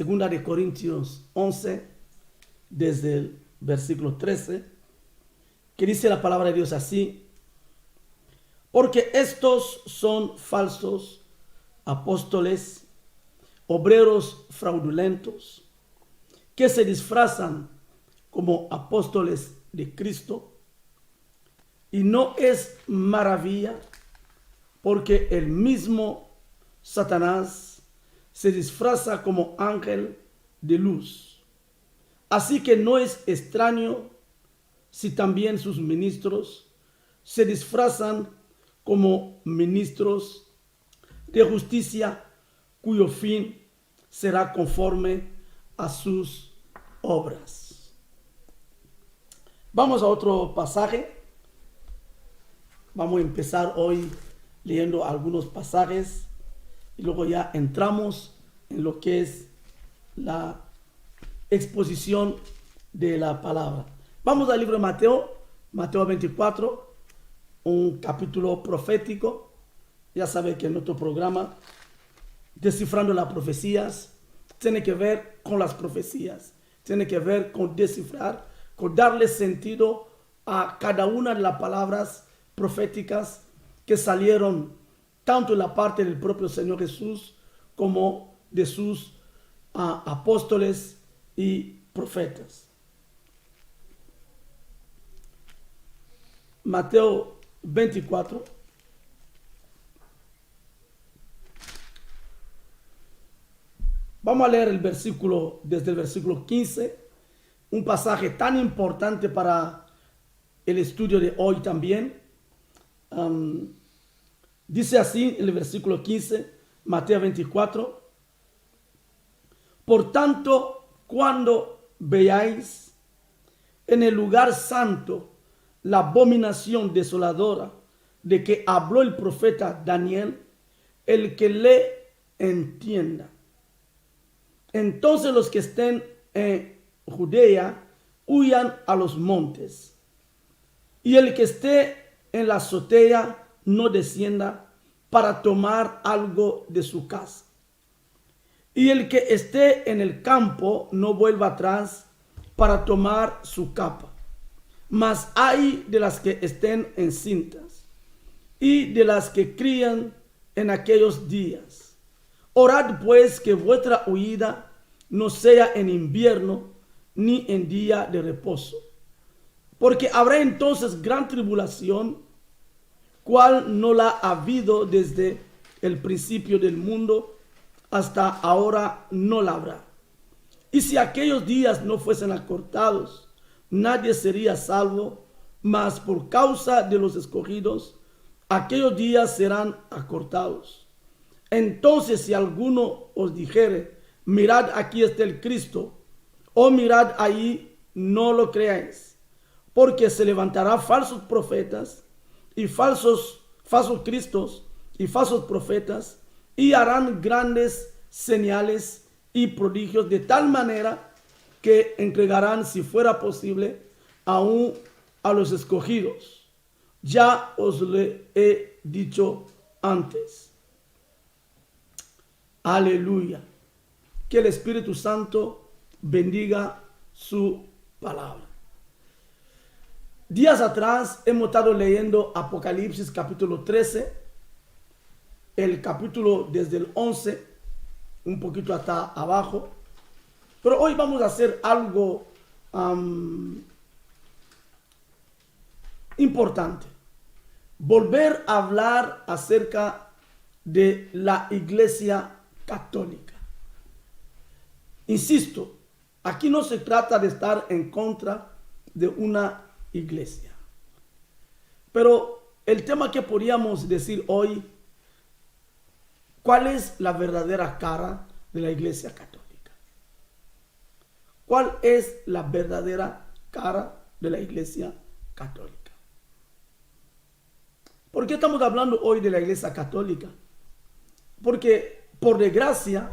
Segunda de Corintios 11, desde el versículo 13, que dice la palabra de Dios así: porque estos son falsos apóstoles, obreros fraudulentos, que se disfrazan como apóstoles de Cristo. Y no es maravilla, porque el mismo Satanás se disfraza como ángel de luz. Así que no es extraño si también sus ministros se disfrazan como ministros de justicia, cuyo fin será conforme a sus obras. Vamos a otro pasaje. Vamos a empezar hoy leyendo algunos pasajes y luego ya entramos en lo que es la exposición de la palabra. Vamos al libro de Mateo 24, un capítulo profético. Ya sabe que nuestro programa Descifrando las Profecías tiene que ver con las profecías, tiene que ver con descifrar, con darle sentido a cada una de las palabras proféticas que salieron tanto de la parte del propio Señor Jesús como de sus apóstoles y profetas. Mateo 24. Vamos a leer desde el versículo 15, un pasaje tan importante para el estudio de hoy también. Dice así en el versículo 15, Mateo 24: por tanto, cuando veáis en el lugar santo la abominación desoladora de que habló el profeta Daniel, el que le entienda. Entonces los que estén en Judea huyan a los montes, y el que esté en la azotea no descienda para tomar algo de su casa, y el que esté en el campo no vuelva atrás para tomar su capa. Mas hay de las que estén encintas y de las que crían en aquellos días. Orad pues que vuestra huida no sea en invierno ni en día de reposo, porque habrá entonces gran tribulación, cual no la ha habido desde el principio del mundo hasta ahora, no la habrá. Y si aquellos días no fuesen acortados, nadie sería salvo, mas por causa de los escogidos, aquellos días serán acortados. Entonces, si alguno os dijere, mirad, aquí está el Cristo, o mirad ahí, no lo creáis, porque se levantará falsos profetas y falsos cristos y falsos profetas, y harán grandes señales y prodigios, de tal manera que entregarán, si fuera posible, aún a los escogidos. Ya os lo he dicho antes. Aleluya. Que el Espíritu Santo bendiga su palabra. Días atrás hemos estado leyendo Apocalipsis capítulo 13, el capítulo desde el 11, un poquito hasta abajo. Pero hoy vamos a hacer algo importante. Volver a hablar acerca de la Iglesia Católica. Insisto, aquí no se trata de estar en contra de una iglesia. Pero el tema que podríamos decir hoy: ¿cuál es la verdadera cara de la Iglesia Católica? ¿Cuál es la verdadera cara de la Iglesia Católica? ¿Por qué estamos hablando hoy de la Iglesia Católica? Porque por desgracia,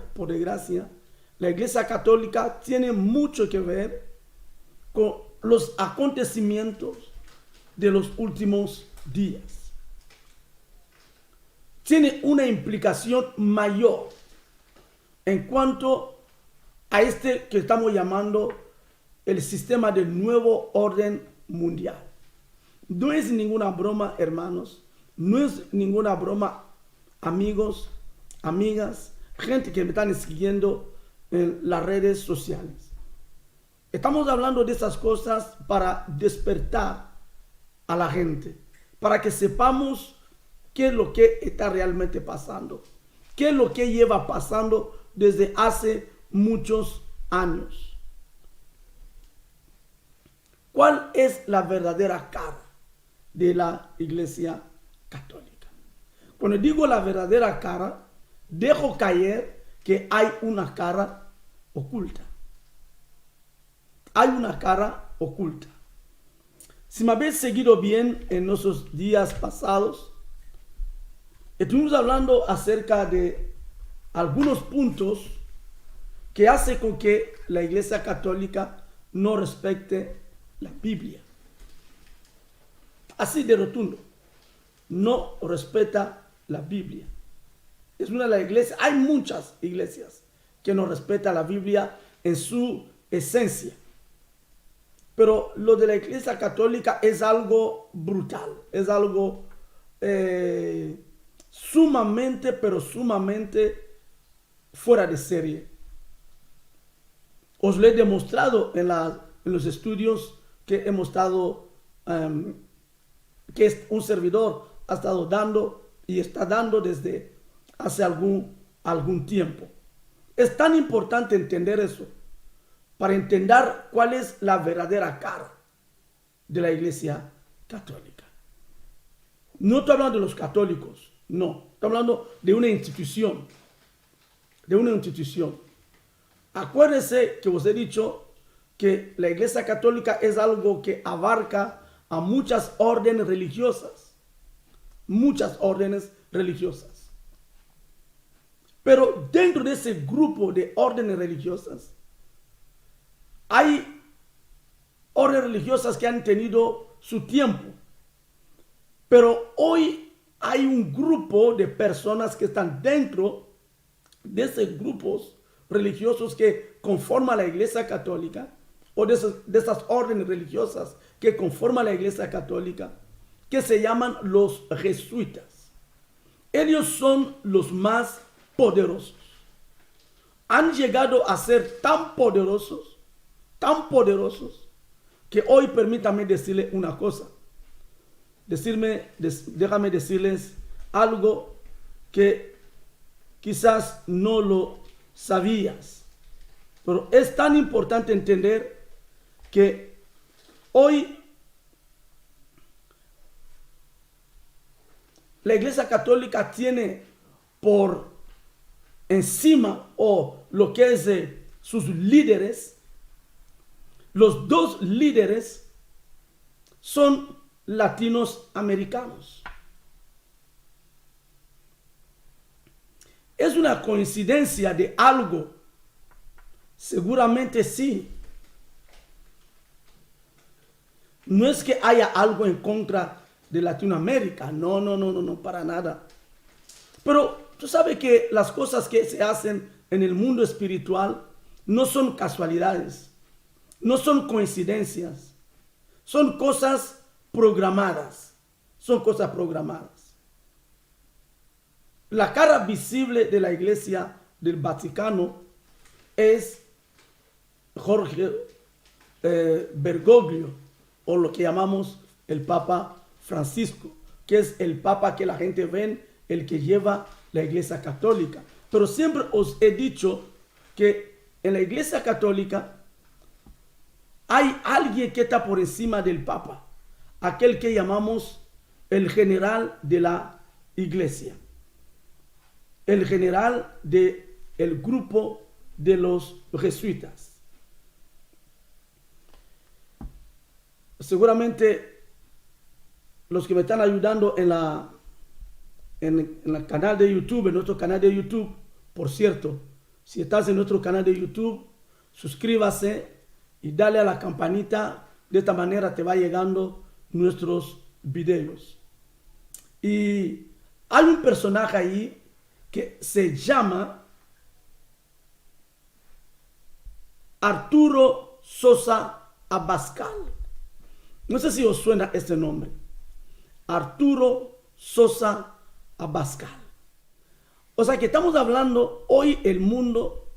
la Iglesia Católica tiene mucho que ver con los acontecimientos de los últimos días. Tiene una implicación mayor en cuanto a este que estamos llamando el sistema del nuevo orden mundial. No es ninguna broma, hermanos. No es ninguna broma, amigos, amigas, gente que me están siguiendo en las redes sociales. Estamos hablando de esas cosas para despertar a la gente, para que sepamos qué es lo que está realmente pasando, qué es lo que lleva pasando desde hace muchos años. ¿Cuál es la verdadera cara de la Iglesia Católica? Cuando digo la verdadera cara, dejo caer que hay una cara oculta. Hay una cara oculta. Si me habéis seguido bien en nuestros días pasados, estuvimos hablando acerca de algunos puntos que hacen con que la Iglesia Católica no respete la Biblia. Así de rotundo. No respeta la Biblia. Es una de las iglesias, hay muchas iglesias que no respetan la Biblia en su esencia. Pero lo de la Iglesia Católica es algo brutal, es algo sumamente, pero sumamente fuera de serie. Os lo he demostrado en los estudios que hemos estado, que un servidor ha estado dando y está dando desde hace algún tiempo. Es tan importante entender eso para entender cuál es la verdadera cara de la Iglesia Católica. No estoy hablando de los católicos, no. Estoy hablando de una institución. De una institución. Acuérdense que os he dicho que la Iglesia Católica es algo que abarca a muchas órdenes religiosas. Muchas órdenes religiosas. Pero dentro de ese grupo de órdenes religiosas, hay órdenes religiosas que han tenido su tiempo. Pero hoy hay un grupo de personas que están dentro de esos grupos religiosos que conforman la Iglesia Católica, o de esas órdenes religiosas que conforman la Iglesia Católica, que se llaman los jesuitas. Ellos son los más poderosos. Han llegado a ser tan poderosos, que hoy permítame decirle una cosa. Déjame decirles algo que quizás no lo sabías. Pero es tan importante entender que hoy la Iglesia Católica tiene por encima, o lo que es sus líderes, los dos líderes son latinos americanos. ¿Es una coincidencia de algo? Seguramente sí. No es que haya algo en contra de Latinoamérica, no, para nada. Pero tú sabes que las cosas que se hacen en el mundo espiritual no son casualidades, no son coincidencias, son cosas programadas, La cara visible de la Iglesia del Vaticano es Jorge Bergoglio, o lo que llamamos el Papa Francisco, que es el Papa que la gente ve, el que lleva la Iglesia Católica. Pero siempre os he dicho que en la Iglesia Católica hay alguien que está por encima del Papa, aquel que llamamos el general de la Iglesia, el general del grupo de los jesuitas. Seguramente los que me están ayudando en el canal de YouTube, en nuestro canal de YouTube, por cierto, si estás en nuestro canal de YouTube, suscríbase y dale a la campanita. De esta manera te va llegando nuestros videos. Y hay un personaje ahí que se llama Arturo Sosa Abascal. No sé si os suena este nombre. Arturo Sosa Abascal. O sea que estamos hablando, hoy el mundo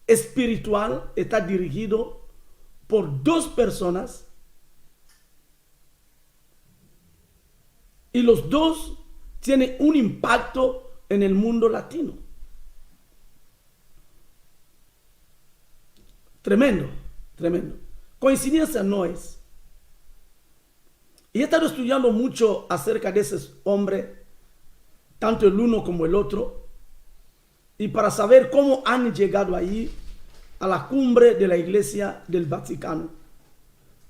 espiritual está dirigido por dos personas y los dos tienen un impacto en el mundo latino. Tremendo, tremendo. Coincidencia no es. Y he estado estudiando mucho acerca de esos hombres, tanto el uno como el otro, y para saber cómo han llegado ahí a la cumbre de la Iglesia del Vaticano.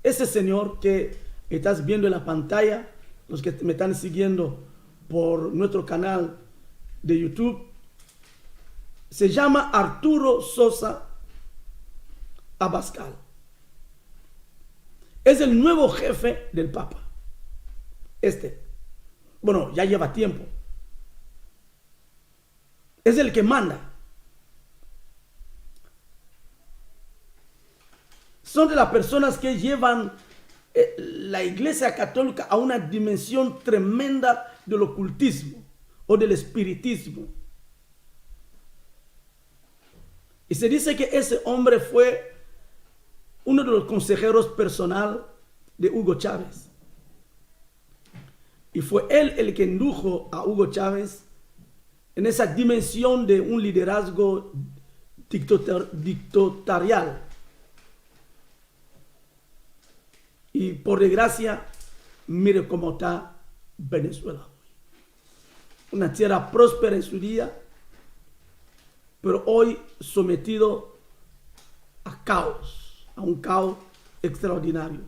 Ese señor que estás viendo en la pantalla, los que me están siguiendo por nuestro canal de YouTube, se llama Arturo Sosa Abascal. Es el nuevo jefe del Papa. Bueno, ya lleva tiempo. Es el que manda. Son de las personas que llevan la Iglesia Católica a una dimensión tremenda del ocultismo o del espiritismo. Y se dice que ese hombre fue uno de los consejeros personal de Hugo Chávez. Y fue él el que indujo a Hugo Chávez en esa dimensión de un liderazgo dictatorial. Y por desgracia, mire cómo está Venezuela hoy. Una tierra próspera en su día, pero hoy sometido a caos, a un caos extraordinario.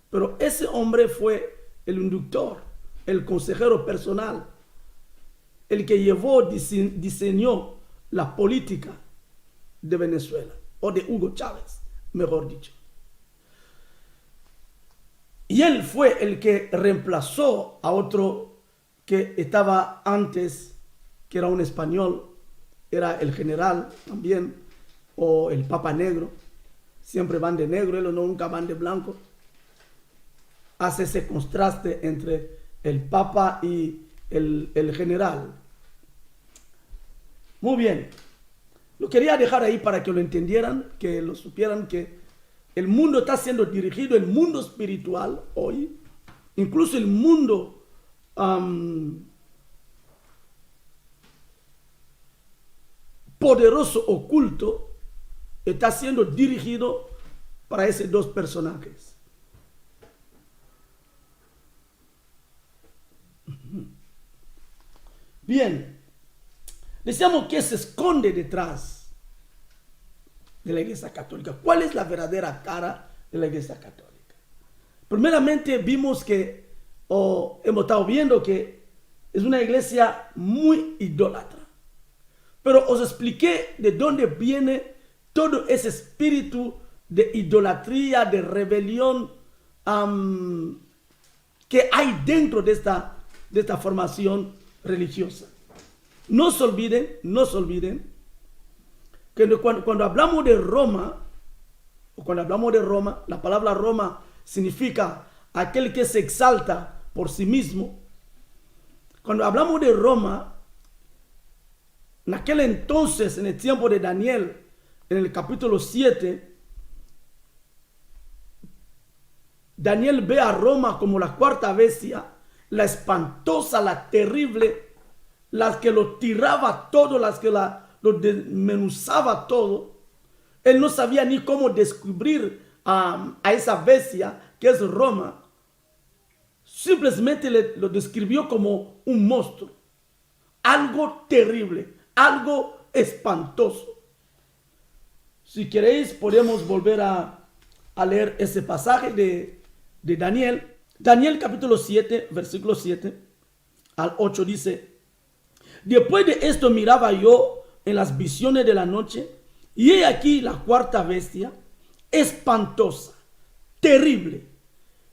Pero ese hombre fue el inductor, el consejero personal, el que diseñó la política de Venezuela, o de Hugo Chávez, mejor dicho. Y él fue el que reemplazó a otro que estaba antes, que era un español, era el general también, o el Papa Negro. Siempre van de negro, ellos nunca van de blanco. Hace ese contraste entre el Papa y el general. Muy bien. Lo quería dejar ahí para que lo entendieran, que lo supieran, que el mundo está siendo dirigido, el mundo espiritual hoy, incluso el mundo poderoso, oculto, está siendo dirigido para esos dos personajes. Bien, decíamos que se esconde detrás de la Iglesia Católica. ¿Cuál es la verdadera cara de la Iglesia Católica? Primeramente vimos que, hemos estado viendo que es una iglesia muy idólatra. Pero os expliqué de dónde viene todo ese espíritu de idolatría, de rebelión que hay dentro de esta formación religiosa. No se olviden que cuando hablamos de Roma, la palabra Roma significa aquel que se exalta por sí mismo. Cuando hablamos de Roma, en aquel entonces, en el tiempo de Daniel, en el capítulo 7, Daniel ve a Roma como la cuarta bestia, la espantosa, la terrible, la que lo tiraba todo, la que lo desmenuzaba todo. Él no sabía ni cómo descubrir a esa bestia que es Roma. Simplemente lo describió como un monstruo, algo terrible, algo espantoso. Si queréis, podemos volver a leer ese pasaje de Daniel. Daniel capítulo 7, versículo 7 al 8 dice: después de esto miraba yo en las visiones de la noche, y he aquí la cuarta bestia, espantosa, terrible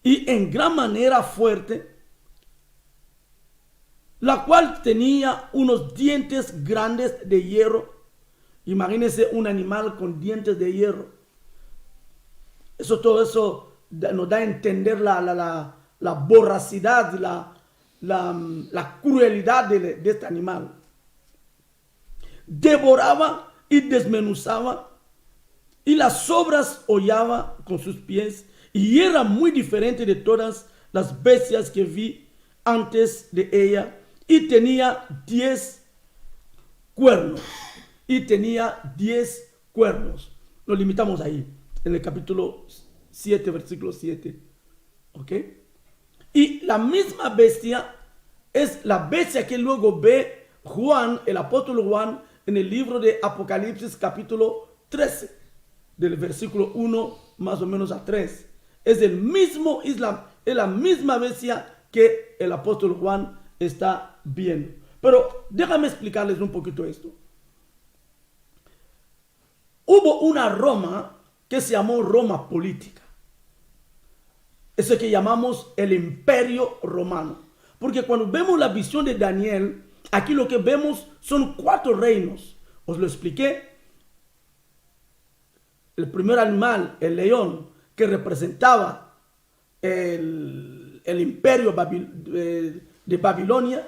y en gran manera fuerte, la cual tenía unos dientes grandes de hierro Imagínense un animal con dientes de hierro. Todo eso nos da a entender la voracidad, la crueldad de este animal. Devoraba y desmenuzaba, y las sobras hollaba con sus pies, y era muy diferente de todas las bestias que vi antes de ella, y tenía 10 cuernos. Y tenía 10 cuernos. Nos limitamos ahí, en el capítulo 7, versículo 7. ¿Ok? Y la misma bestia es la bestia que luego ve Juan, el apóstol Juan, en el libro de Apocalipsis capítulo 13, del versículo 1 más o menos a 3. Es la misma bestia que el apóstol Juan está viendo. Pero déjame explicarles un poquito esto. Hubo una Roma que se llamó Roma política. Eso que llamamos el Imperio Romano. Porque cuando vemos la visión de Daniel, aquí lo que vemos son 4 reinos. Os lo expliqué. El primer animal, el león, que representaba el imperio de Babilonia.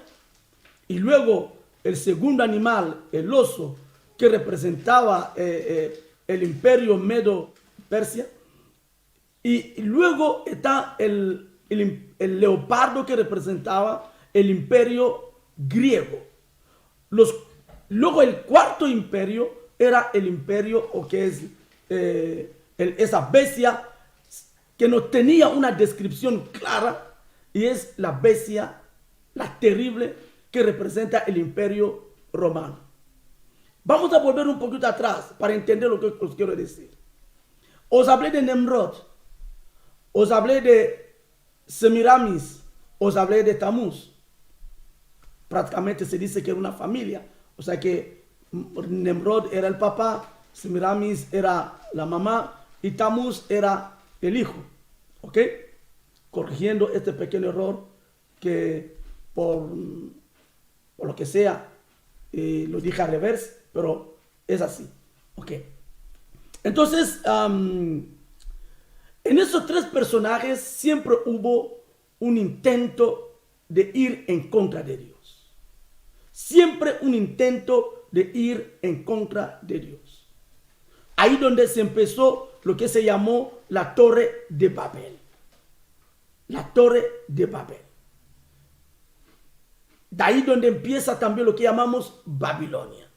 Y luego el segundo animal, el oso, que representaba el imperio Medo-Persia. Y luego está el leopardo, que representaba el imperio griego. Luego el cuarto imperio era el imperio, o que es esa bestia que no tenía una descripción clara, y es la bestia, la terrible, que representa el imperio romano. Vamos a volver un poquito atrás para entender lo que os quiero decir. Os hablé de Nemrod, os hablé de Semiramis, os hablé de Tamuz. Prácticamente se dice que era una familia. O sea que Nemrod era el papá, Semiramis era la mamá y Tamuz era el hijo. ¿Ok? Corrigiendo este pequeño error que por lo que sea lo dije al revés, pero es así. ¿Ok? Entonces, en esos 3 personajes siempre hubo un intento de ir en contra de Dios. Siempre un intento de ir en contra de Dios. Ahí donde se empezó lo que se llamó la Torre de Babel. La Torre de Babel. De ahí donde empieza también lo que llamamos Babilonia.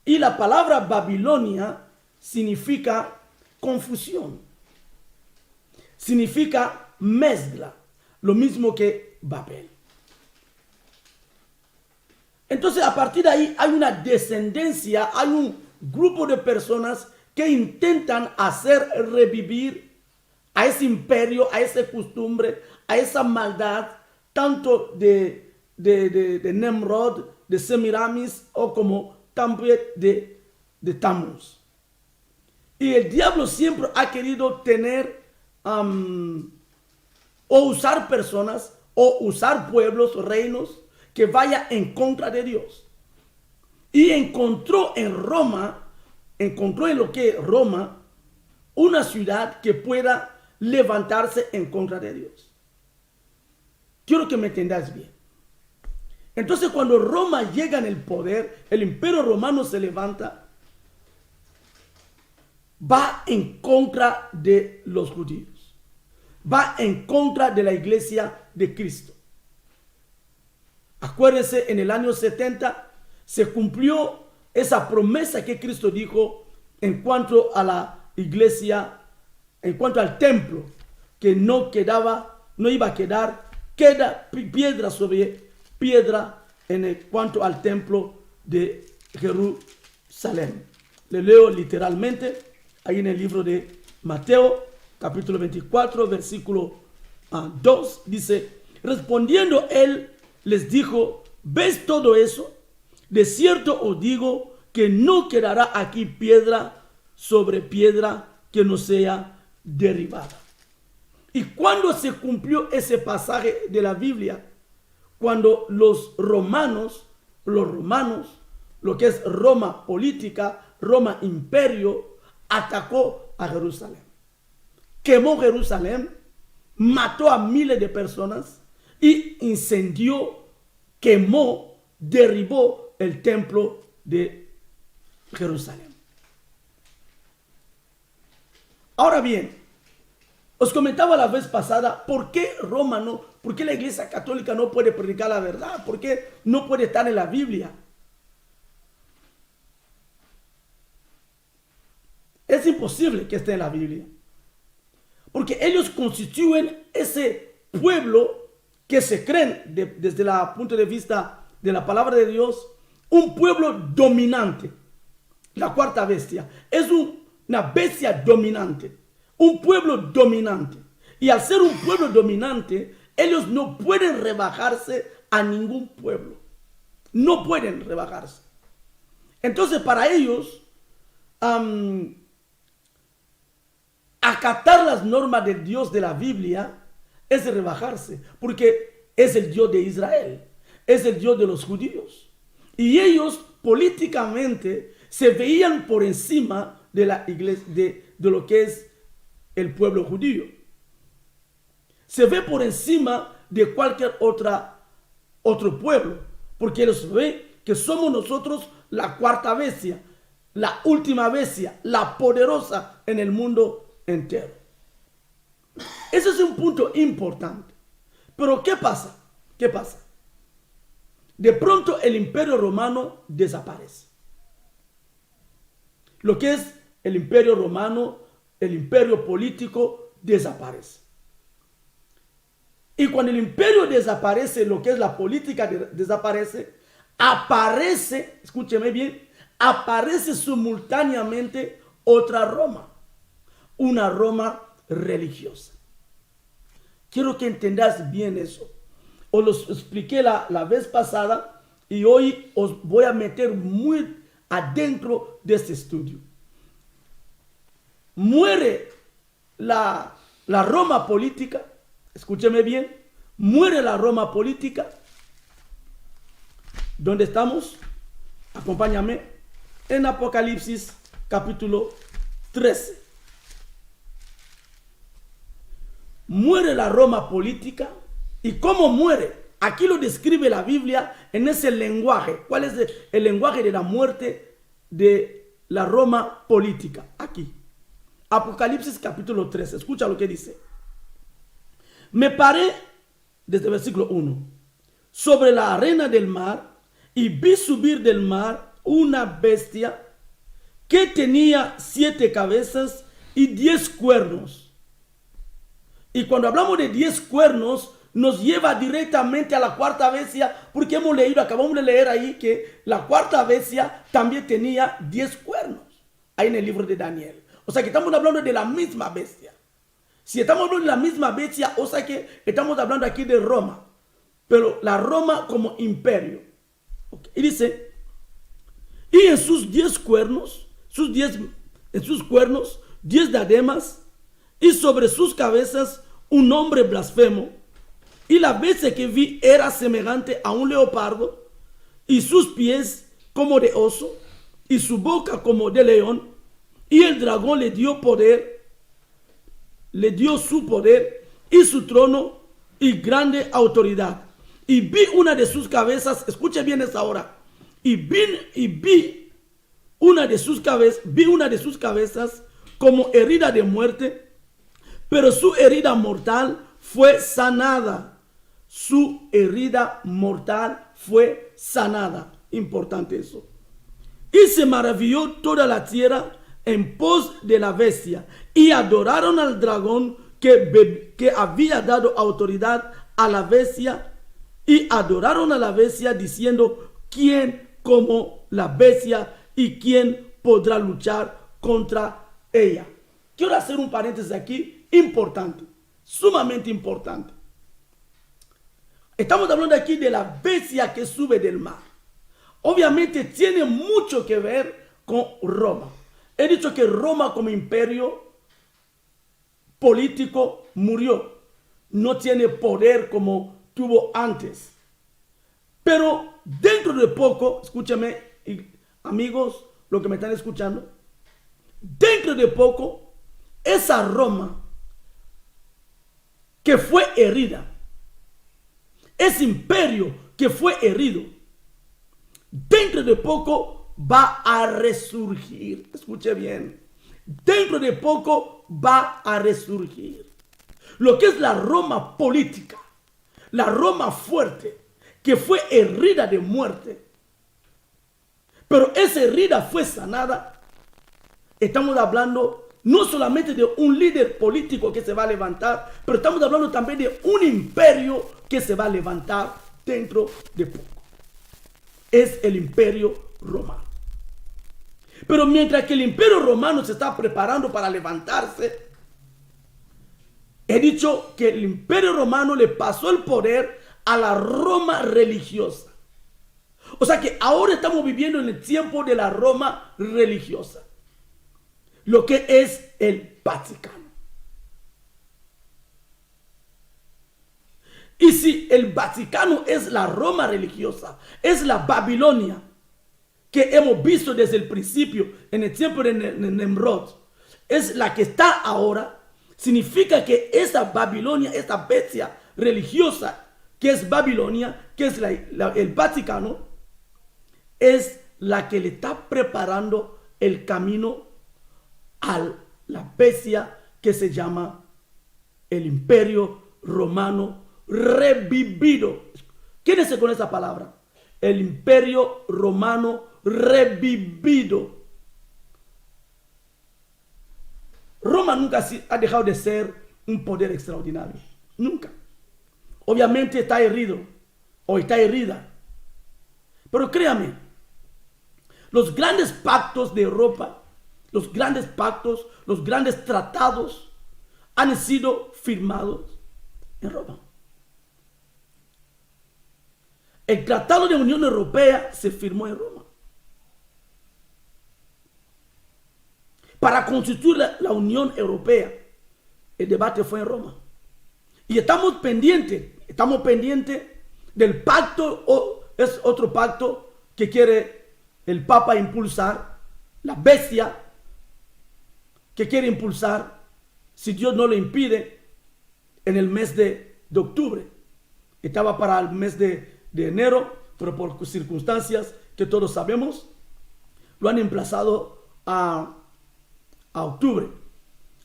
Y la palabra Babilonia significa confusión. Significa mezcla. Lo mismo que Babel. Entonces, a partir de ahí hay una descendencia, hay un grupo de personas que intentan hacer revivir a ese imperio, a esa costumbre, a esa maldad, tanto de Nemrod, de Semiramis, o como también de Tamuz. Y el diablo siempre ha querido tener o usar personas o usar pueblos o reinos que vaya en contra de Dios. Y encontró en lo que es Roma, una ciudad que pueda levantarse en contra de Dios. Quiero que me entendáis bien. Entonces, cuando Roma llega en el poder, el imperio romano se levanta, va en contra de los judíos, va en contra de la iglesia de Cristo. Acuérdense, en el año 70 se cumplió esa promesa que Cristo dijo en cuanto a la iglesia, en cuanto al templo, que no iba a quedar piedra sobre piedra en cuanto al templo de Jerusalén. Le leo literalmente ahí en el libro de Mateo, capítulo 24, versículo 2, dice: respondiendo él les dijo: ¿ves todo eso? De cierto os digo que no quedará aquí piedra sobre piedra que no sea derribada. Y cuando se cumplió ese pasaje de la Biblia, cuando los romanos lo que es Roma política, Roma imperio, atacó a Jerusalén. Quemó Jerusalén, mató a miles de personas y incendió, quemó, derribó el templo de Jerusalén. Ahora bien, os comentaba la vez pasada por qué por qué la Iglesia Católica no puede predicar la verdad, por qué no puede estar en la Biblia. Es imposible que esté en la Biblia, porque ellos constituyen ese pueblo que se creen, desde el punto de vista de la palabra de Dios, un pueblo dominante. La cuarta bestia es una bestia dominante, un pueblo dominante. Y al ser un pueblo dominante, ellos no pueden rebajarse a ningún pueblo. No pueden rebajarse. Entonces, para ellos, acatar las normas del Dios de la Biblia es rebajarse, porque es el Dios de Israel, es el Dios de los judíos. Y ellos políticamente se veían por encima de la iglesia, de lo que es el pueblo judío. Se ve por encima de cualquier otro pueblo, porque ellos ven que somos nosotros la cuarta bestia, la última bestia, la poderosa en el mundo entero. Ese es un punto importante. Pero ¿qué pasa? ¿Qué pasa? De pronto el imperio romano desaparece. Lo que es el imperio romano, el imperio político, desaparece. Y cuando el imperio desaparece, lo que es la política desaparece, aparece, escúcheme bien, aparece simultáneamente otra Roma, una Roma religiosa. Quiero que entendas bien eso. Os lo expliqué la vez pasada y hoy os voy a meter muy adentro de este estudio. Muere la Roma política, escúcheme bien, muere la Roma política. ¿Dónde estamos? Acompáñame en Apocalipsis capítulo 13. Muere la Roma política. ¿Y cómo muere? Aquí lo describe la Biblia en ese lenguaje. ¿Cuál es el lenguaje de la muerte de la Roma política? Aquí. Apocalipsis capítulo 13. Escucha lo que dice. Me paré, desde el versículo 1, sobre la arena del mar y vi subir del mar una bestia que tenía 7 cabezas y 10 cuernos. Y cuando hablamos de 10 cuernos, nos lleva directamente a la cuarta bestia, porque acabamos de leer ahí que la cuarta bestia también tenía 10 cuernos, ahí en el libro de Daniel. O sea que estamos hablando de la misma bestia. Si estamos hablando de la misma bestia, o sea que estamos hablando aquí de Roma, pero la Roma como imperio. Okay. Y dice, y en sus 10 cuernos, en sus cuernos, 10 diademas, y sobre sus cabezas un hombre blasfemo. Y la bestia que vi era semejante a un leopardo, y sus pies como de oso, y su boca como de león. Y el dragón le dio poder, le dio su poder y su trono y grande autoridad. Y vi una de sus cabezas, escuche bien esta hora, vi una de sus cabezas como herida de muerte, pero su herida mortal fue sanada. Su herida mortal fue sanada. Importante eso. Y se maravilló toda la tierra en pos de la bestia, y adoraron al dragón que había dado autoridad a la bestia, y adoraron a la bestia diciendo, ¿quién como la bestia y quién podrá luchar contra ella? Quiero hacer un paréntesis aquí importante, sumamente importante. Estamos hablando aquí de la bestia que sube del mar. Obviamente tiene mucho que ver con Roma. He dicho que Roma como imperio político murió. No tiene poder como tuvo antes. Pero dentro de poco, escúchame amigos, los que me están escuchando, dentro de poco, esa Roma que fue herida, ese imperio que fue herido, dentro de poco va a resurgir. Escuche bien. Dentro de poco va a resurgir. Lo que es la Roma política, la Roma fuerte, que fue herida de muerte, pero esa herida fue sanada. Estamos hablando no solamente de un líder político que se va a levantar, pero estamos hablando también de un imperio que se va a levantar dentro de poco. Es el imperio romano. Pero mientras que el imperio romano se está preparando para levantarse, he dicho que el imperio romano le pasó el poder a la Roma religiosa. O sea que ahora estamos viviendo en el tiempo de la Roma religiosa, lo que es el Vaticano. Y si el Vaticano es la Roma religiosa, es la Babilonia que hemos visto desde el principio, en el tiempo de Nemrod, es la que está ahora, significa que esa Babilonia, esta bestia religiosa que es Babilonia, que es el Vaticano, es la que le está preparando el camino a la bestia que se llama el imperio romano revivido. Quédense con esa palabra. El imperio romano revivido. Roma nunca ha dejado de ser un poder extraordinario. Nunca. Obviamente está herido o está herida. Pero créame, los grandes pactos de Europa, los grandes pactos, los grandes tratados han sido firmados en Roma. El Tratado de Unión Europea se firmó en Roma. Para constituir la Unión Europea, el debate fue en Roma. Y estamos pendientes del pacto, o es otro pacto que quiere el Papa impulsar, la bestia que quiere impulsar, si Dios no le impide, en el mes de octubre. Estaba para el mes de enero, pero por circunstancias que todos sabemos, lo han emplazado a octubre.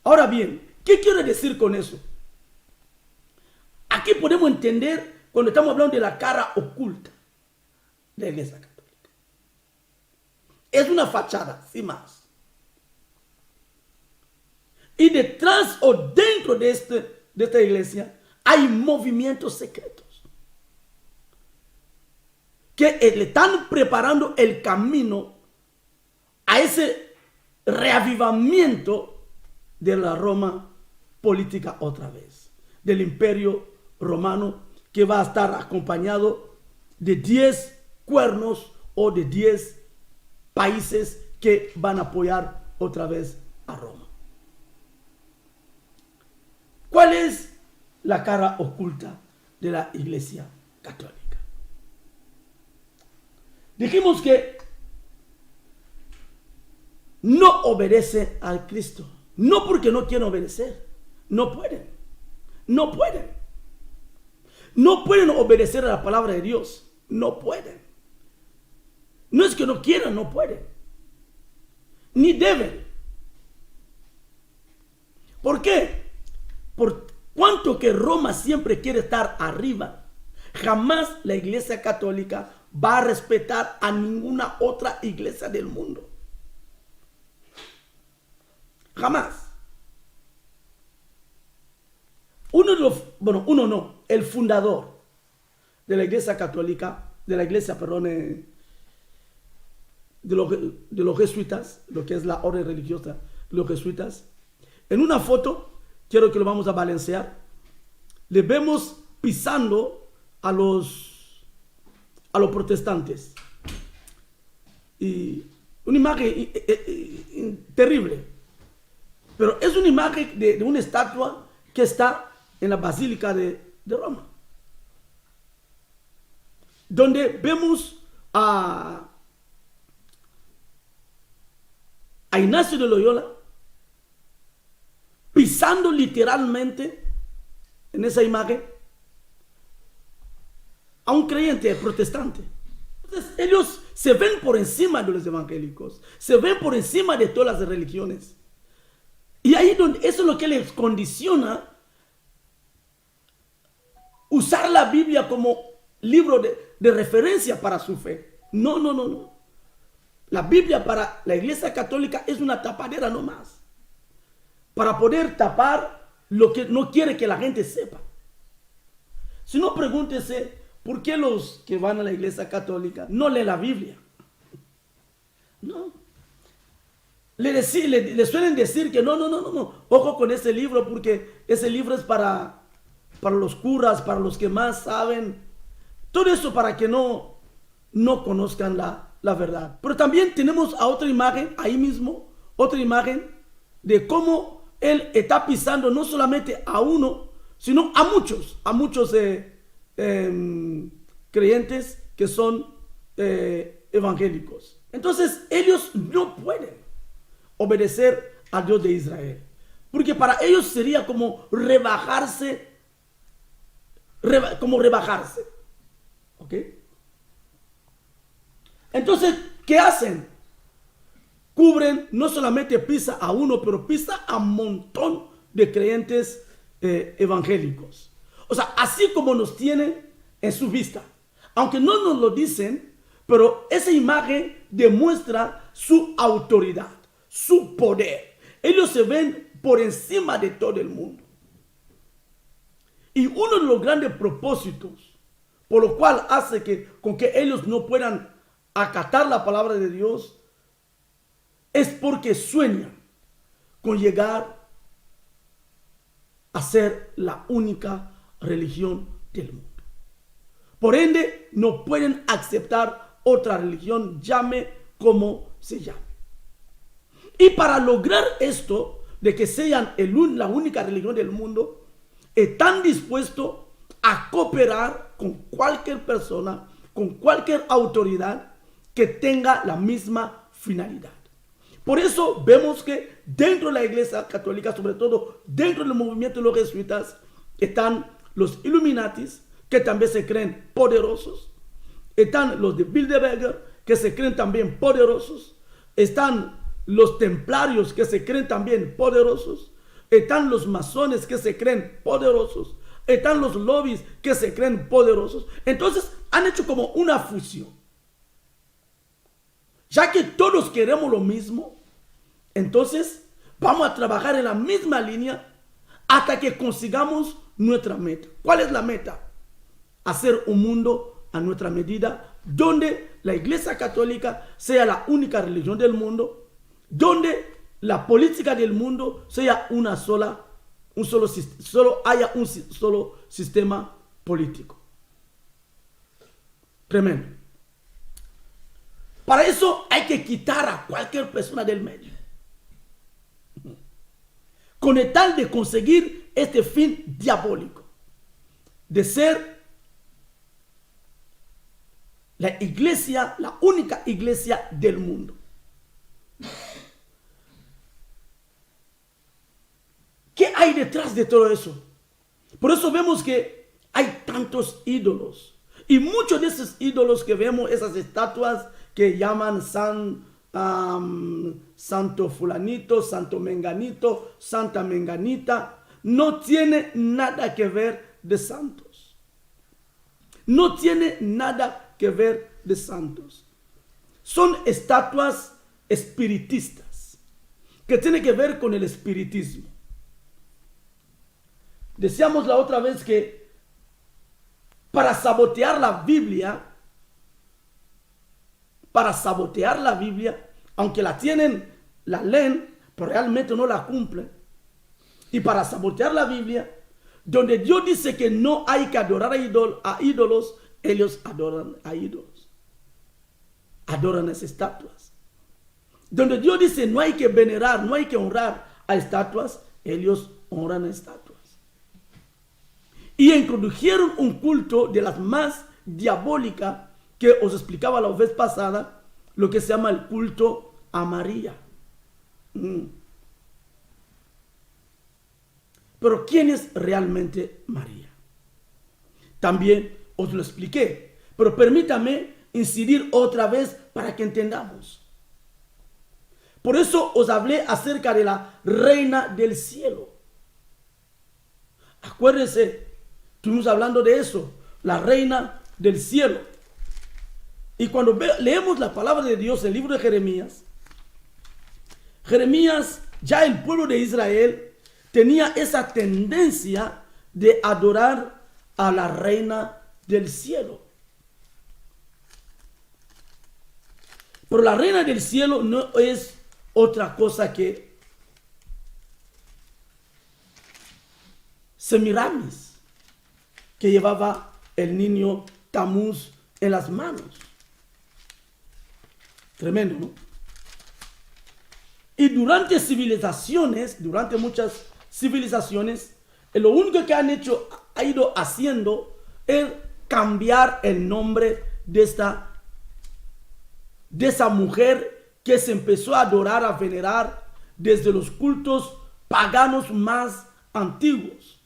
Ahora bien, ¿qué quiere decir con eso? Aquí podemos entender cuando estamos hablando de la cara oculta de la Iglesia Católica. Es una fachada, sin más. Y detrás o dentro de esta iglesia hay movimientos secretos que le están preparando el camino a ese reavivamiento de la Roma política otra vez, del imperio romano, que va a estar acompañado de 10 cuernos o de 10 países que van a apoyar otra vez a Roma. ¿Cuál es la cara oculta de la Iglesia Católica? Dijimos que no obedece al Cristo. No porque no quieren obedecer. No pueden. No pueden. No pueden obedecer a la palabra de Dios. No pueden. No es que no quieran, no pueden. Ni deben. ¿Por qué? Por cuanto que Roma siempre quiere estar arriba, jamás la Iglesia Católica va a respetar a ninguna otra iglesia del mundo. Jamás. El fundador de la Iglesia Católica, de la Iglesia, perdón, de los jesuitas, lo que es la orden religiosa de los jesuitas, en una foto, quiero que lo vamos a balancear, le vemos pisando a los protestantes. Y una imagen terrible. Pero es una imagen de una estatua que está en la Basílica de Roma, donde vemos a a Ignacio de Loyola pisando literalmente en esa imagen a un creyente protestante. Entonces, ellos se ven por encima de los evangélicos, se ven por encima de todas las religiones. Y ahí donde eso es lo que les condiciona usar la Biblia como libro de referencia para su fe. No, no, no, no. La Biblia para la Iglesia Católica es una tapadera nomás, para poder tapar lo que no quiere que la gente sepa. Si no, pregúntese por qué los que van a la Iglesia Católica no leen la Biblia. No. Le suelen decir que no, ojo con ese libro, porque ese libro es para los curas, para los que más saben. Todo eso para que no conozcan la verdad. Pero también tenemos a otra imagen, ahí mismo, otra imagen de cómo él está pisando no solamente a uno, sino a muchos creyentes que son evangélicos. Entonces ellos no pueden obedecer a Dios de Israel, porque para ellos sería como rebajarse, ¿ok? Entonces, ¿qué hacen? Cubren, no solamente pisa a uno, pero pisa a un montón de creyentes evangélicos. O sea, así como nos tienen en su vista, aunque no nos lo dicen, pero esa imagen demuestra su autoridad, su poder. Ellos se ven por encima de todo el mundo. Y uno de los grandes propósitos por lo cual hace que con que ellos no puedan acatar la palabra de Dios es porque sueñan con llegar a ser la única religión del mundo. Por ende, no pueden aceptar otra religión, llame como se llame. Y para lograr esto, de que sean la única religión del mundo, están dispuestos a cooperar con cualquier persona, con cualquier autoridad que tenga la misma finalidad. Por eso vemos que dentro de la Iglesia Católica, sobre todo dentro del movimiento de los jesuitas, están los Illuminatis, que también se creen poderosos. Están los de Bilderberger, que se creen también poderosos. Están los templarios, que se creen también poderosos. Están los masones, que se creen poderosos. Están los lobbies, que se creen poderosos. Entonces han hecho como una fusión. Ya que todos queremos lo mismo, entonces vamos a trabajar en la misma línea hasta que consigamos nuestra meta. ¿Cuál es la meta? Hacer un mundo a nuestra medida, donde la Iglesia Católica sea la única religión del mundo, donde la política del mundo sea solo haya un solo sistema político. Tremendo. Para eso hay que quitar a cualquier persona del medio, con el tal de conseguir este fin diabólico de ser la iglesia, la única iglesia del mundo. ¿Qué hay detrás de todo eso? Por eso vemos que hay tantos ídolos. Y muchos de esos ídolos que vemos, esas estatuas que llaman santo fulanito, santo menganito, santa menganita, no tiene nada que ver de santos. No tiene nada que ver de santos. Son estatuas espiritistas que tienen que ver con el espiritismo. Decíamos la otra vez que para sabotear la Biblia, aunque la tienen, la leen, pero realmente no la cumplen. Y para sabotear la Biblia, donde Dios dice que no hay que adorar a ídolos, ellos adoran a ídolos. Adoran esas estatuas. Donde Dios dice no hay que venerar, no hay que honrar a estatuas, ellos honran a estatuas. Y introdujeron un culto de las más diabólicas que os explicaba la vez pasada, lo que se llama el culto a María. Pero ¿quién es realmente María? También os lo expliqué, pero permítame incidir otra vez para que entendamos. Por eso os hablé acerca de la reina del cielo. Acuérdense, estuvimos hablando de eso, la reina del cielo. Y cuando leemos la palabra de Dios en el libro de Jeremías, ya el pueblo de Israel tenía esa tendencia de adorar a la reina del cielo. Pero la reina del cielo no es otra cosa que Semiramis, que llevaba el niño Tamuz en las manos. Tremendo, ¿no? Y durante muchas civilizaciones, lo único que ha ido haciendo es cambiar el nombre de esa mujer que se empezó a adorar, a venerar desde los cultos paganos más antiguos.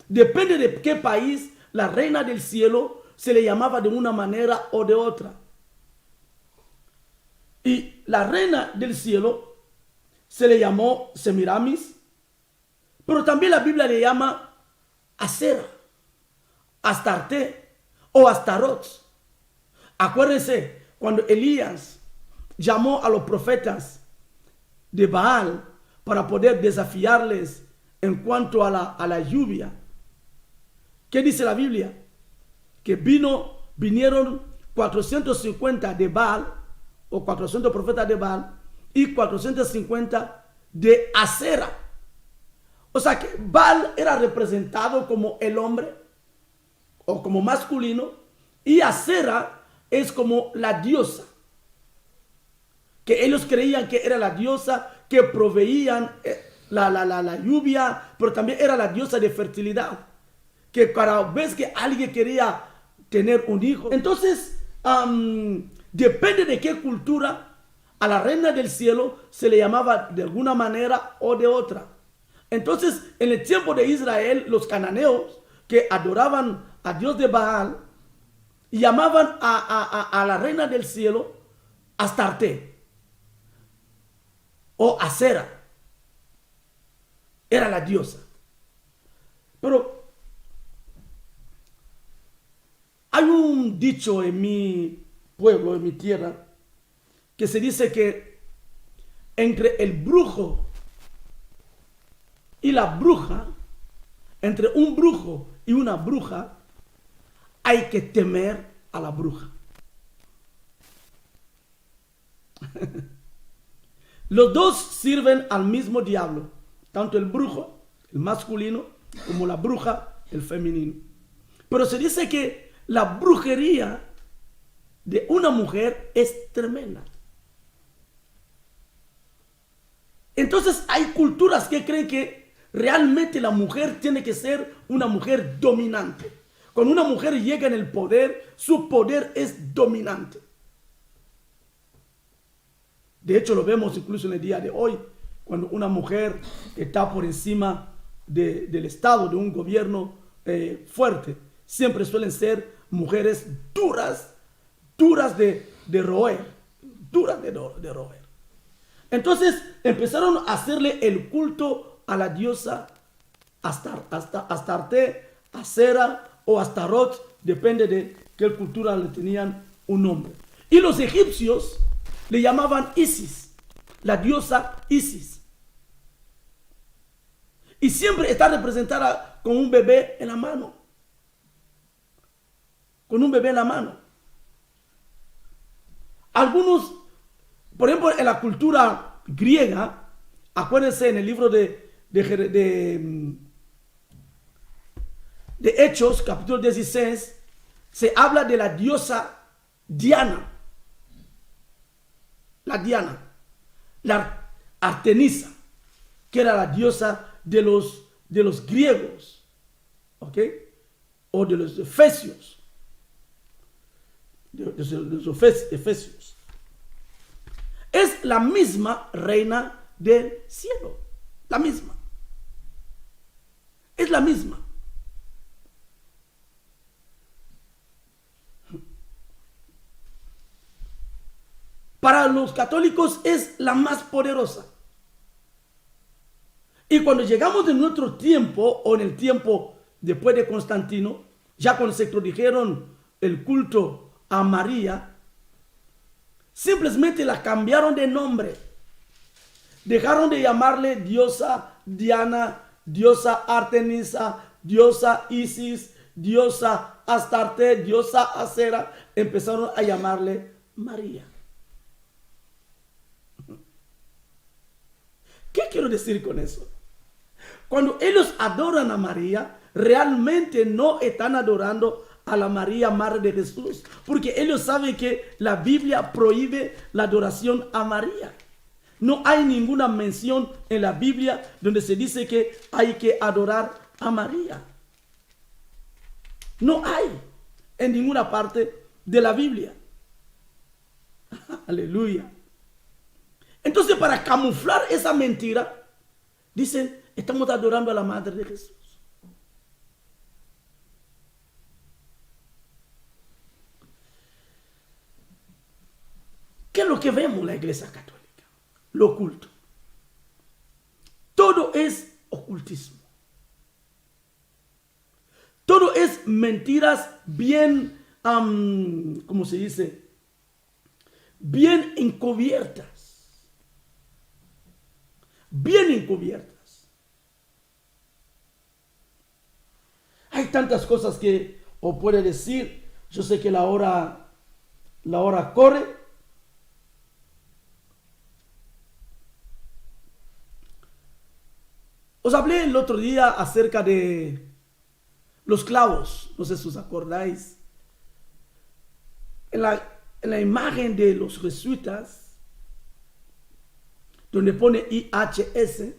Depende de qué país, la reina del cielo se le llamaba de una manera o de otra. Y la reina del cielo se le llamó Semiramis, pero también la Biblia le llama Acera, Astarte o Astarot. Acuérdense, cuando Elías llamó a los profetas de Baal para poder desafiarles en cuanto a la lluvia, ¿qué dice la Biblia? Que vinieron 450 de Baal, o 400 profetas de Baal, y 450 de Acera. O sea que Baal era representado como el hombre, o como masculino, y Acera es como la diosa, que ellos creían que era la diosa que proveían la lluvia, pero también era la diosa de fertilidad, que cada vez que alguien quería tener un hijo, entonces depende de qué cultura, a la reina del cielo se le llamaba de alguna manera o de otra. Entonces, en el tiempo de Israel, los cananeos que adoraban a Dios de Baal, llamaban a la reina del cielo Astarte o Acera. Era la diosa. Pero hay un dicho en mi pueblo, en mi tierra, que se dice que entre el brujo y la bruja, entre un brujo y una bruja, hay que temer a la bruja. Los dos sirven al mismo diablo, tanto el brujo, el masculino, como la bruja, el femenino. Pero se dice que la brujería de una mujer es tremenda. Entonces hay culturas que creen que realmente la mujer tiene que ser una mujer dominante. Cuando una mujer llega en el poder, su poder es dominante. De hecho, lo vemos incluso en el día de hoy, cuando una mujer está por encima del Estado, de un gobierno fuerte, siempre suelen ser mujeres duras de roer, duras de roer. Entonces empezaron a hacerle el culto a la diosa Astarte, Acera o Astarot, depende de qué cultura le tenían un nombre. Y los egipcios le llamaban Isis, la diosa Isis. Y siempre está representada con un bebé en la mano. Con un bebé en la mano. Algunos, por ejemplo, en la cultura griega, acuérdense en el libro de Hechos, capítulo 16, se habla de la diosa Diana. La Diana, la Artemisa, que era la diosa de los griegos, ¿ok? O de los efesios. De los efesios. Es la misma reina del cielo. La misma. Es la misma. Para los católicos es la más poderosa. Y cuando llegamos en nuestro tiempo, o en el tiempo después de Constantino, ya cuando se introdujeron el culto a María, simplemente la cambiaron de nombre. Dejaron de llamarle diosa Diana, diosa Artemisa, diosa Isis, diosa Astarte, diosa Acera. Empezaron a llamarle María. ¿Qué quiero decir con eso? Cuando ellos adoran a María, realmente no están adorando a la María, Madre de Jesús, porque ellos saben que la Biblia prohíbe la adoración a María. No hay ninguna mención en la Biblia donde se dice que hay que adorar a María. No hay en ninguna parte de la Biblia. Aleluya. Entonces, para camuflar esa mentira, dicen, estamos adorando a la Madre de Jesús. ¿Qué es lo que vemos en la Iglesia Católica? Lo oculto. Todo es ocultismo. Todo es mentiras bien, ¿cómo se dice? Bien encubiertas. Bien encubiertas. Hay tantas cosas que os puede decir. Yo sé que la hora corre. Os hablé el otro día acerca de los clavos. No sé si os acordáis. En la imagen de los jesuitas, donde pone IHS,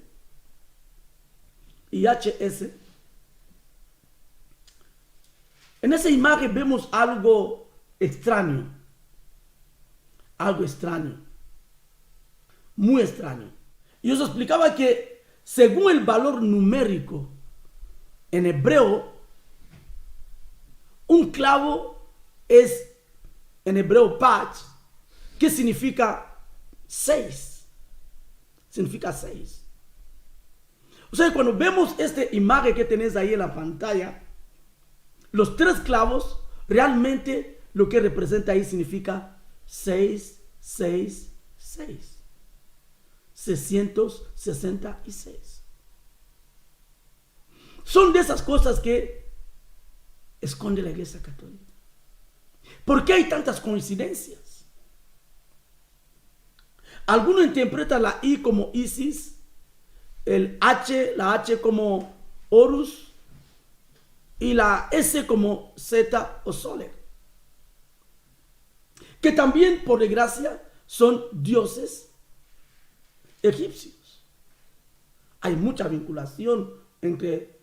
en esa imagen vemos algo extraño, muy extraño. Y os explicaba que según el valor numérico en hebreo, un clavo es en hebreo pach, que significa 6. Significa 6. O sea, cuando vemos esta imagen que tenéis ahí en la pantalla, los 3 clavos, realmente lo que representa ahí significa 6, 6, 6. 666. Son de esas cosas que esconde la Iglesia Católica. ¿Por qué hay tantas coincidencias? Algunos interpretan la I como Isis, la H como Horus y la S como Zeta o Soler, que también, por desgracia, son dioses egipcios. Hay mucha vinculación entre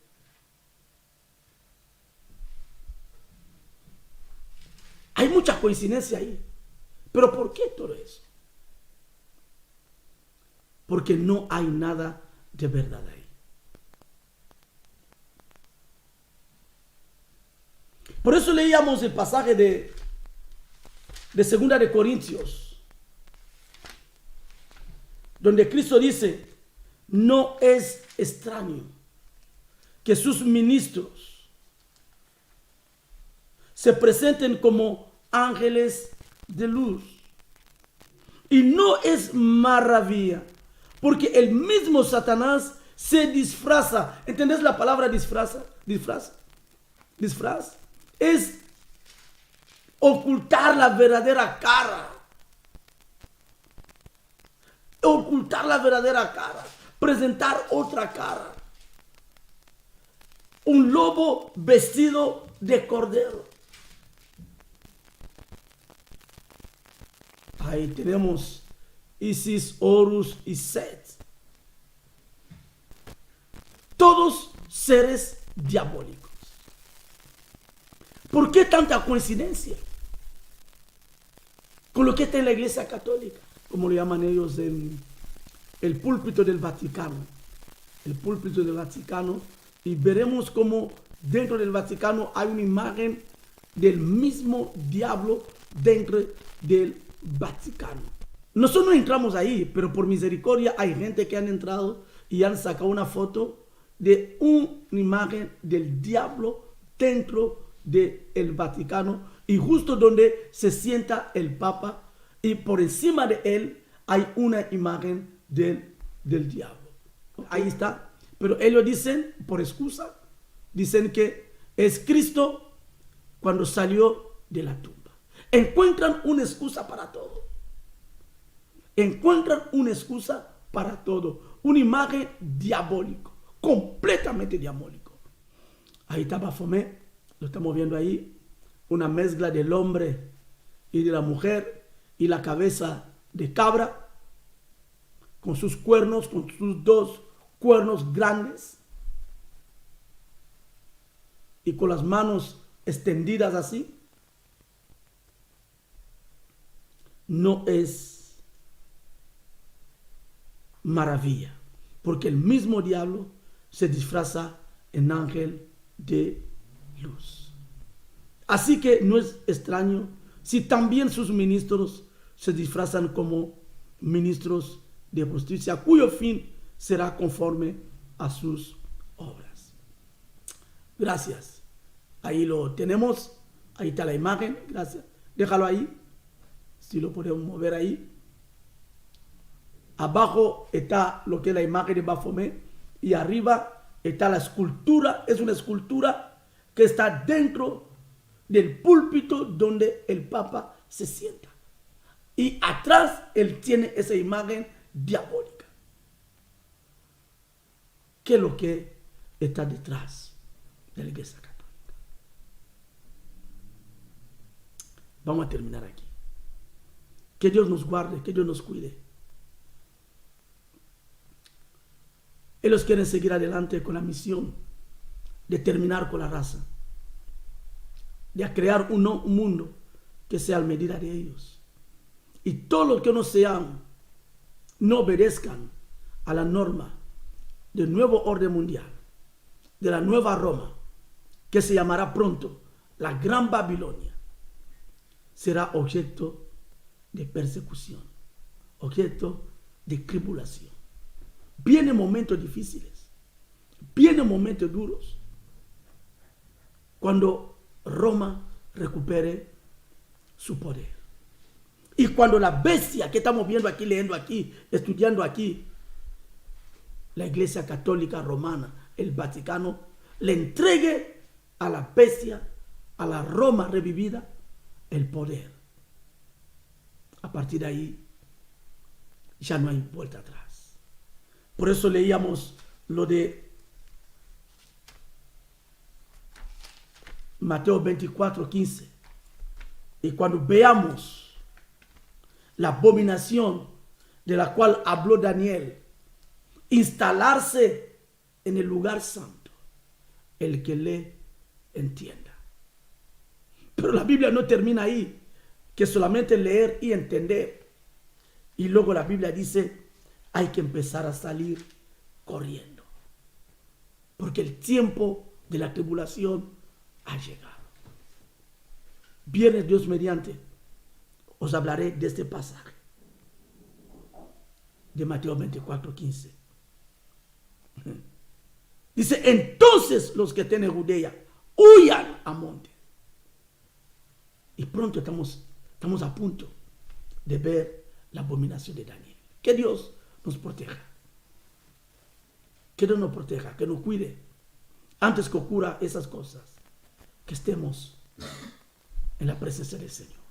hay mucha coincidencia ahí. Pero ¿por qué todo eso? Porque no hay nada de verdad ahí. Por eso leíamos el pasaje de 2 de Corintios, donde Cristo dice, no es extraño que sus ministros se presenten como ángeles de luz. Y no es maravilla, porque el mismo Satanás se disfraza. ¿Entendés la palabra disfraza? Disfraz es ocultar la verdadera cara. Ocultar la verdadera cara. Presentar otra cara. Un lobo vestido de cordero. Ahí tenemos Isis, Horus y Set. Todos seres diabólicos. ¿Por qué tanta coincidencia con lo que está en la Iglesia Católica? Como lo llaman ellos en el púlpito del Vaticano. El púlpito del Vaticano. Y veremos cómo dentro del Vaticano hay una imagen del mismo diablo dentro del Vaticano. Nosotros no entramos ahí, pero por misericordia hay gente que han entrado y han sacado una foto de una imagen del diablo dentro del Vaticano y justo donde se sienta el Papa y por encima de él hay una imagen del diablo. Ahí está. Pero ellos dicen, por excusa, dicen que es Cristo cuando salió de la tumba. Encuentran una excusa para todo. Encuentran una excusa para todo. Una imagen diabólica, completamente diabólico. Ahí está Baphomet, lo estamos viendo ahí. Una mezcla del hombre y de la mujer y la cabeza de cabra con sus cuernos, con sus dos cuernos grandes y con las manos extendidas así. No es maravilla, porque el mismo diablo se disfraza en ángel de luz. Así que no es extraño si también sus ministros se disfrazan como ministros de justicia, cuyo fin será conforme a sus obras. Gracias. Ahí lo tenemos. Ahí está la imagen. Gracias. Déjalo ahí. Si lo podemos mover ahí. Abajo está lo que es la imagen de Baphomet. Y arriba está la escultura. Es una escultura que está dentro del púlpito donde el Papa se sienta. Y atrás él tiene esa imagen diabólica. ¿Qué es lo que está detrás de la Iglesia Católica? Vamos a terminar aquí. Que Dios nos guarde, que Dios nos cuide. Ellos quieren seguir adelante con la misión de terminar con la raza, de crear un mundo que sea a medida de ellos. Y todos los que no sean, no obedezcan a la norma del nuevo orden mundial, de la nueva Roma, que se llamará pronto la Gran Babilonia, será objeto de persecución, objeto de tribulación. Vienen momentos difíciles, vienen momentos duros, cuando Roma recupere su poder. Y cuando la bestia que estamos viendo aquí, leyendo aquí, estudiando aquí, la Iglesia Católica Romana, el Vaticano, le entregue a la bestia, a la Roma revivida, el poder. A partir de ahí, ya no hay vuelta atrás. Por eso leíamos lo de Mateo 24:15. Y cuando veamos la abominación de la cual habló Daniel, instalarse en el lugar santo, el que le entienda. Pero la Biblia no termina ahí, que solamente leer y entender. Y luego la Biblia dice, hay que empezar a salir corriendo, porque el tiempo de la tribulación ha llegado. Viernes, Dios mediante, os hablaré de este pasaje de Mateo 24:15. Dice, entonces los que tienen Judea huyan a monte. Y pronto estamos a punto de ver la abominación de Daniel. Que Dios nos proteja. Que Dios nos proteja, que nos cuide. Antes que ocurra esas cosas, que estemos en la presencia del Señor.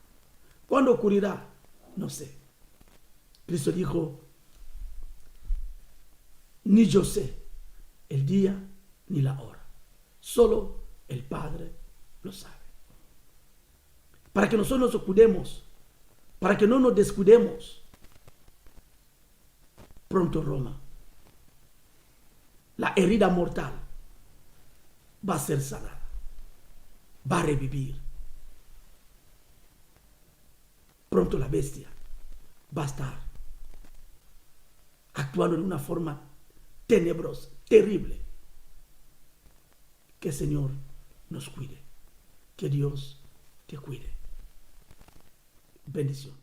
¿Cuándo ocurrirá? No sé. Cristo dijo, ni yo sé el día ni la hora. Solo el Padre lo sabe. Para que nosotros nos cuidemos, para que no nos descuidemos, pronto Roma, la herida mortal, va a ser sanada, va a revivir. Pronto la bestia va a estar actuando de una forma tenebrosa, terrible. Que el Señor nos cuide. Que Dios te cuide. Bendiciones.